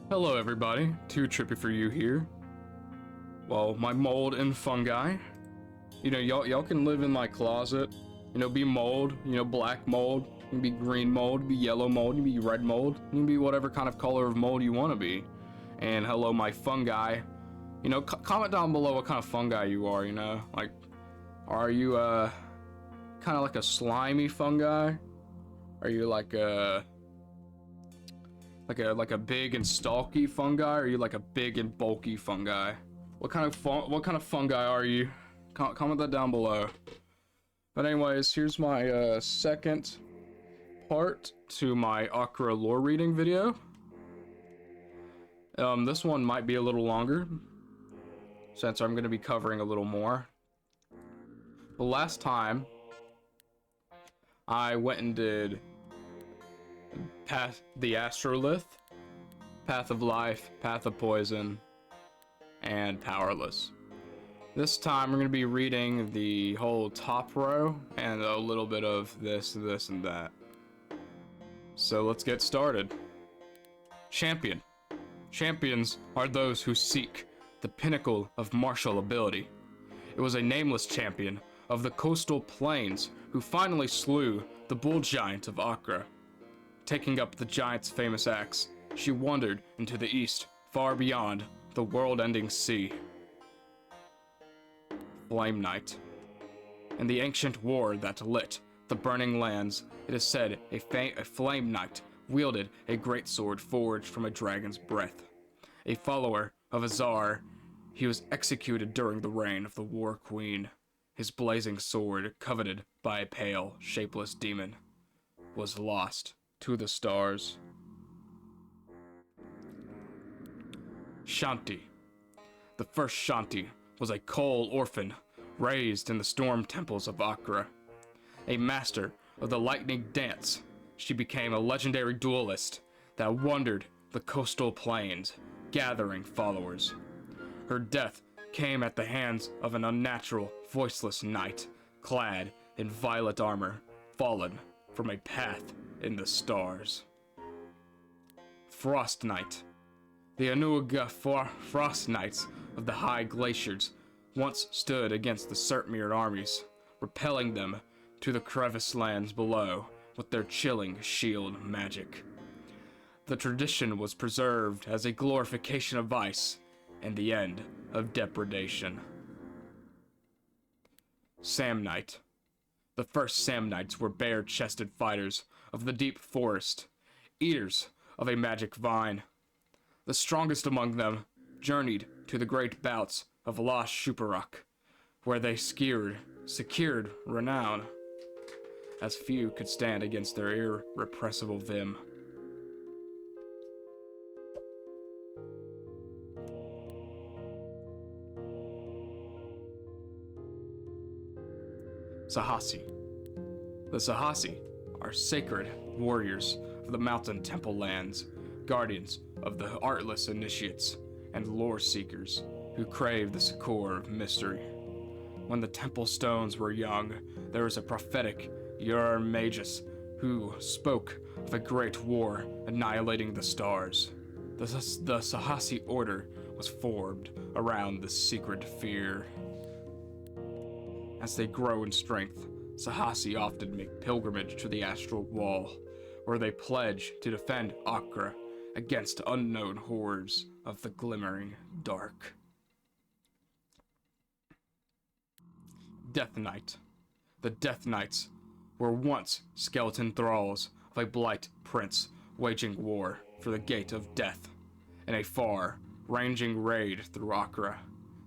Hello everybody, Too Trippy for You here. Well, my mold and fungi. Y'all can live in my closet. Be mold, black mold. You can be green mold, be yellow mold, you can be red mold. You can be whatever kind of color of mold you want to be. And hello my fungi. Comment down below what kind of fungi you are, Like, are you, kind of like a slimy fungi? Are you like a big and stalky fungi, or are you like a big and bulky fungi? What kind of fungi are you? Comment that down below. But anyways, here's my second part to my Achra lore reading video. This one might be a little longer, since I'm going to be covering a little more. The last time, I went and did the Astrolith, Path of Life, Path of Poison, and Powerless. This time we're going to be reading the whole top row and a little bit of this, and that. So let's get started. Champion. Champions are those who seek the pinnacle of martial ability. It was a nameless champion of the coastal plains who finally slew the bull giant of Achra. Taking up the giant's famous axe, she wandered into the east, far beyond the world-ending sea. Flame Knight. In the ancient war that lit the burning lands, it is said a Flame Knight wielded a greatsword forged from a dragon's breath. A follower of a czar, he was executed during the reign of the War Queen. His blazing sword, coveted by a pale, shapeless demon, was lost to the stars. Shanti. The first Shanti was a coal orphan raised in the storm temples of Achra. A master of the lightning dance, she became a legendary duelist that wandered the coastal plains, gathering followers. Her death came at the hands of an unnatural, voiceless knight, clad in violet armor, fallen from a path in the stars. Frost Knight. The Anuga Frost Knights of the High Glaciers once stood against the Surtmere armies, repelling them to the crevice lands below with their chilling shield magic. The tradition was preserved as a glorification of vice and the end of depredation. Sam Knight. The first Sam Knights were bare-chested fighters of the deep forest, eaters of a magic vine. The strongest among them journeyed to the great bouts of Lost Shuparak, where they secured renown, as few could stand against their irrepressible vim. Sahasi. The Sahasi are sacred warriors of the mountain temple lands, guardians of the artless initiates and lore seekers who crave the succor of mystery. When the temple stones were young, there was a prophetic Ur Magus who spoke of a great war annihilating the stars. The Sahasi order was formed around this secret fear. As they grow in strength, Sahasi often make pilgrimage to the astral wall, where they pledge to defend Achra against unknown hordes of the glimmering dark. Death Knight. The Death Knights were once skeleton thralls of a blight prince waging war for the Gate of Death. In a far-ranging raid through Achra,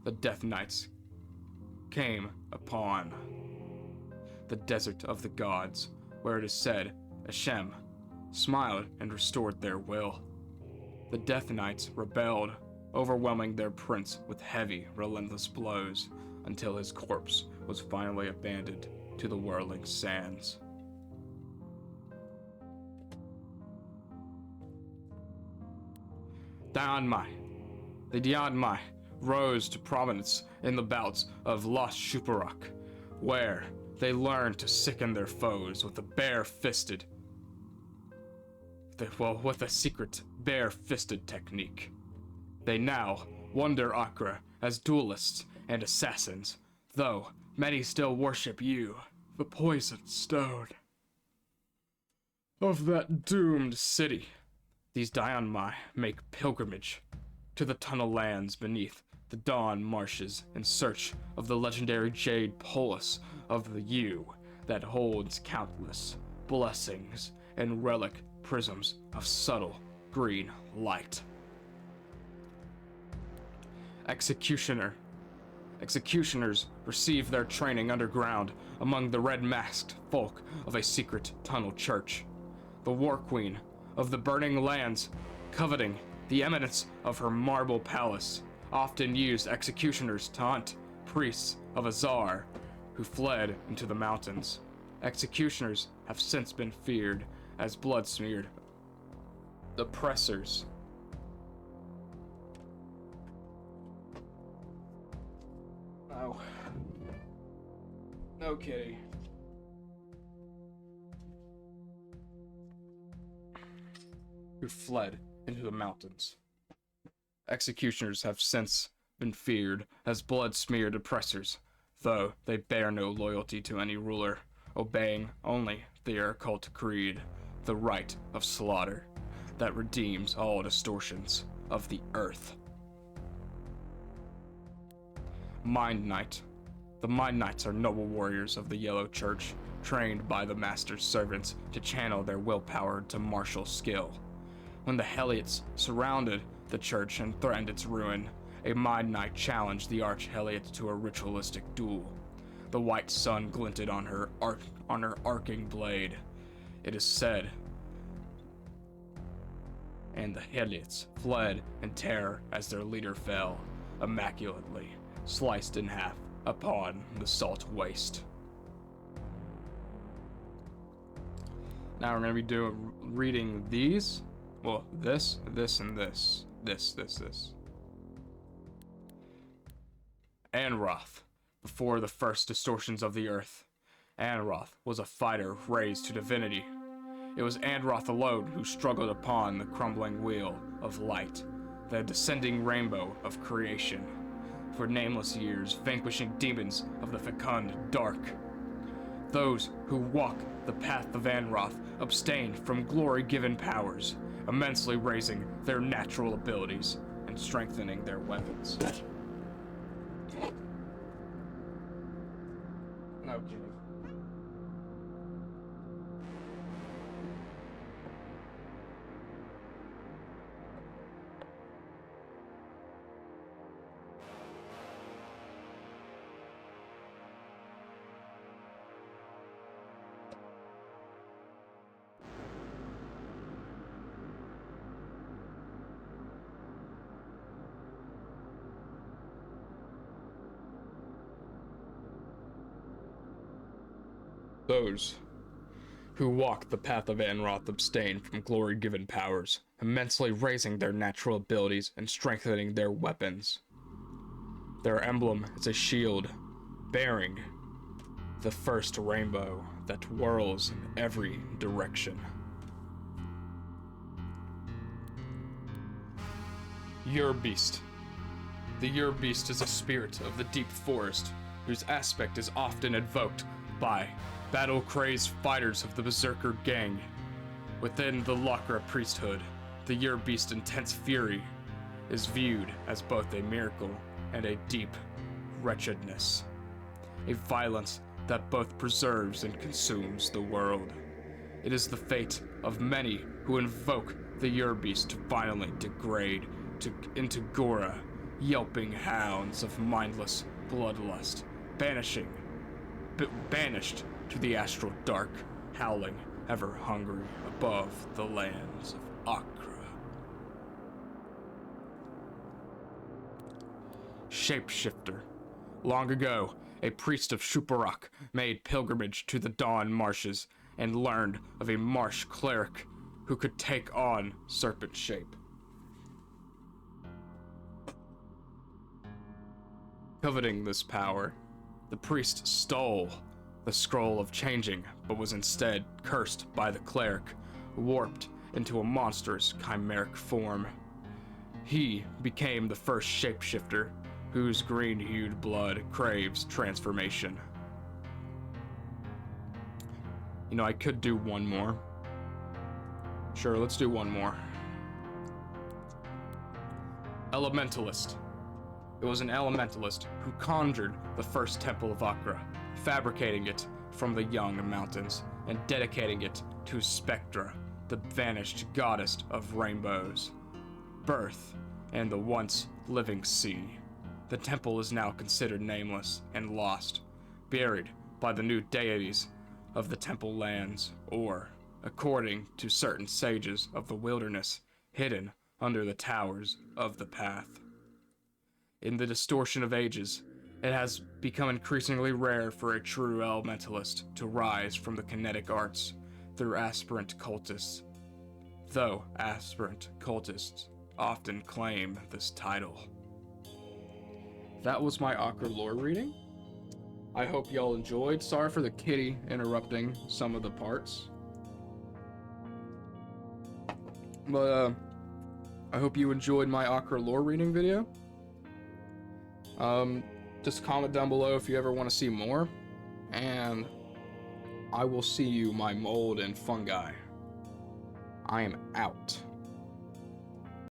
the Death Knights came upon the Desert of the Gods, where it is said Hashem smiled and restored their will. The Death Knights rebelled, overwhelming their prince with heavy, relentless blows, until his corpse was finally abandoned to the whirling sands. Dianmai. The Dianmai rose to prominence in the bouts of Lost Shuparak, where they learned to sicken their foes with a bare-fisted, with a secret bare-fisted technique. They now wonder Achra as duelists and assassins, though many still worship you, the poisoned stone of that doomed city. These Dionmai make pilgrimage to the tunnel lands beneath the Dawn Marshes in search of the legendary Jade Polis of the U that holds countless blessings and relic prisms of subtle green light. Executioners receive their training underground among the red-masked folk of a secret tunnel church. The War Queen of the Burning Lands, coveting the eminence of her marble palace, often used executioners to hunt priests of Azar who fled into the mountains. Executioners have since been feared as blood-smeared oppressors. Oh. No kidding. Who fled into the mountains. Executioners have since been feared as blood-smeared oppressors, though they bear no loyalty to any ruler, obeying only their occult creed, the right of slaughter, that redeems all distortions of the earth. Mind Knight. The Mind Knights are noble warriors of the Yellow Church, trained by the Master's servants to channel their willpower to martial skill. When the Heliots surrounded the church and threatened its ruin, a Mind Knight challenged the Arch-Heliot to a ritualistic duel. The white sun glinted on her arcing blade. It is said, and the Heliots fled in terror as their leader fell, immaculately sliced in half upon the salt waste. Now we're going to be reading these. Well, this, and this. This. Anroth. Before the first distortions of the earth, Anroth was a fighter raised to divinity. It was Anroth alone who struggled upon the crumbling wheel of light, the descending rainbow of creation, for nameless years, vanquishing demons of the fecund dark. Those who walk the path of Anroth abstain from glory-given powers, immensely raising their natural abilities and strengthening their weapons. No kidding. Those who walk the path of Anroth abstain from glory-given powers, immensely raising their natural abilities and strengthening their weapons. Their emblem is a shield bearing the first rainbow that whirls in every direction. Ur-Beast. The Ur-Beast is a spirit of the deep forest, whose aspect is often invoked by battle-crazed fighters of the Berserker gang. Within the Achra priesthood, the Ur-Beast's intense fury is viewed as both a miracle and a deep wretchedness, a violence that both preserves and consumes the world. It is the fate of many who invoke the Ur-Beast to finally degrade into Gora, yelping hounds of mindless bloodlust, banished to the astral dark, howling ever hungry above the lands of Achra. Shapeshifter. Long ago, a priest of Shuparak made pilgrimage to the Dawn Marshes and learned of a marsh cleric who could take on serpent shape. Coveting this power, the priest stole the scroll of changing, but was instead cursed by the cleric, warped into a monstrous chimeric form. He became the first shapeshifter whose green-hued blood craves transformation. You know, I could do one more. Sure, let's do one more. Elementalist. It was an elementalist who conjured the first temple of Achra, fabricating it from the young mountains and dedicating it to Spectra, the vanished goddess of rainbows, birth, and the once living sea. The temple is now considered nameless and lost, buried by the new deities of the temple lands, or, according to certain sages of the wilderness, hidden under the towers of the path. In the distortion of ages, it has become increasingly rare for a true elementalist to rise from the kinetic arts through aspirant cultists, though aspirant cultists often claim this title. That was my Achra lore reading. I hope y'all enjoyed. Sorry for the kitty interrupting some of the parts. But, I hope you enjoyed my Achra lore reading video. Just comment down below if you ever want to see more. And I will see you, my mold and fungi. I am out.